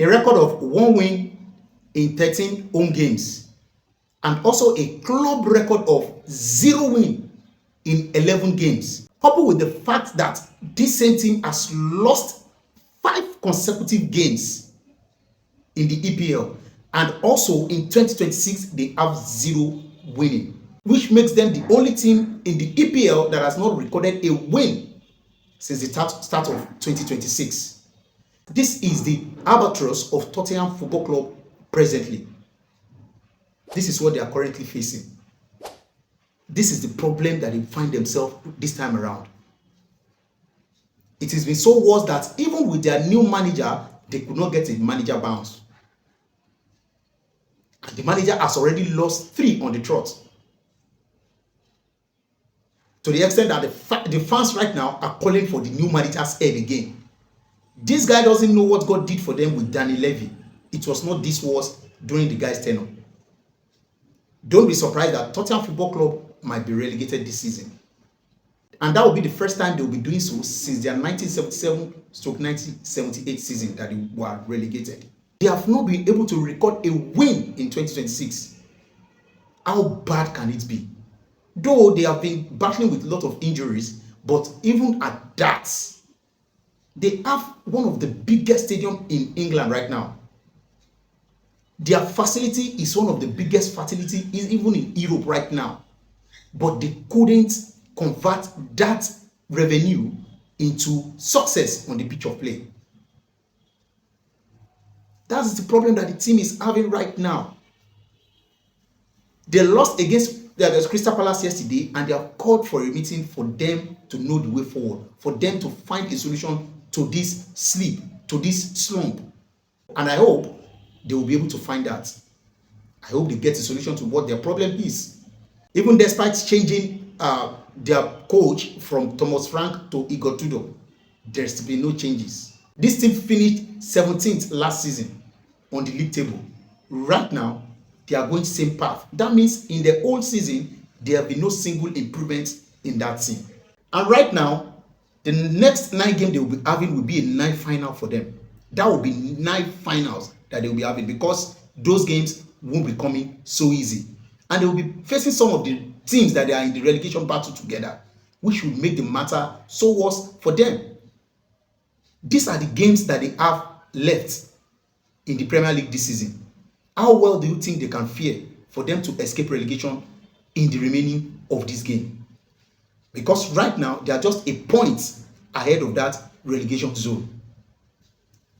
a record of 1 win in 13 home games, and also a club record of 0 win in 11 games. Coupled with the fact that this same team has lost 5 consecutive games in the EPL, and also in 2026 they have 0 winning, which makes them the only team in the EPL that has not recorded a win since the start of 2026. This is the albatross of Tottenham Football Club presently. This is what they are currently facing. This is the problem that they find themselves this time around. It has been so worse that even with their new manager, they could not get a manager bounce. And the manager has already lost 3 on the trot. To the extent that the fans right now are calling for the new manager's head again. This guy doesn't know what God did for them with Danny Levy. It was not this worse during the guy's tenure. Don't be surprised that Tottenham Football Club might be relegated this season. And that will be the first time they will be doing so since their 1977-1978 season that they were relegated. They have not been able to record a win in 2026. How bad can it be? Though they have been battling with a lot of injuries, but even at that, they have one of the biggest stadiums in England right now. Their facility is one of the biggest facilities even in Europe right now. But they couldn't convert that revenue into success on the pitch of play. That's the problem that the team is having right now. They lost against Crystal Palace yesterday, and they have called for a meeting for them to know the way forward, for them to find a solution to this sleep, to this slump. And I hope they will be able to find that. I hope they get a solution to what their problem is. Even despite changing their coach from Thomas Frank to Igor Tudor, there's been no changes. This team finished 17th last season on the league table. Right now, they are going the same path. That means in the whole season, there have been no single improvement in that team. And right now, the next 9 games they will be having will be a 9 final for them. That will be 9 finals that they will be having, because those games won't be coming so easy. And they will be facing some of the teams that they are in the relegation battle together, which will make the matter so worse for them. These are the games that they have left in the Premier League this season. How well do you think they can fare for them to escape relegation in the remaining of this game? Because right now, they are just a point ahead of that relegation zone.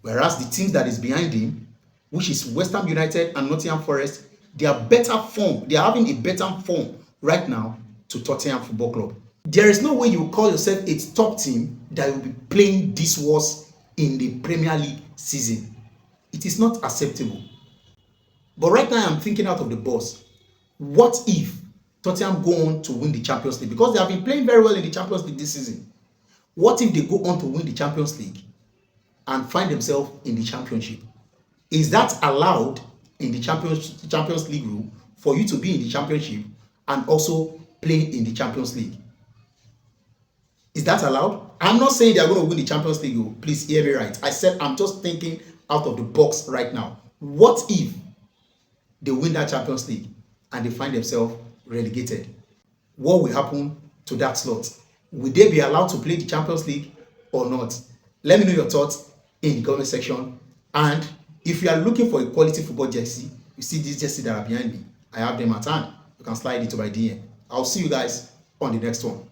Whereas the teams that is behind him, which is West Ham United and Nottingham Forest, they are better form. They are having a better form right now to Tottenham Football Club. There is no way you call yourself a top team that will be playing this worse in the Premier League season. It is not acceptable. But right now, I'm thinking out of the box. What if Tottenham go on to win the Champions League? Because they have been playing very well in the Champions League this season. What if they go on to win the Champions League and find themselves in the Championship? Is that allowed in the Champions League rule for you to be in the Championship and also play in the Champions League? Is that allowed? I'm not saying they are going to win the Champions League. Please hear me right. I said I'm just thinking out of the box right now. What if they win that Champions League and they find themselves relegated? What will happen to that slot? Will they be allowed to play the Champions League or not? Let me know your thoughts in the comment section. And if you are looking for a quality football jersey, you see these jerseys that are behind me. I have them at hand. You can slide it to my DM. I'll see you guys on the next one.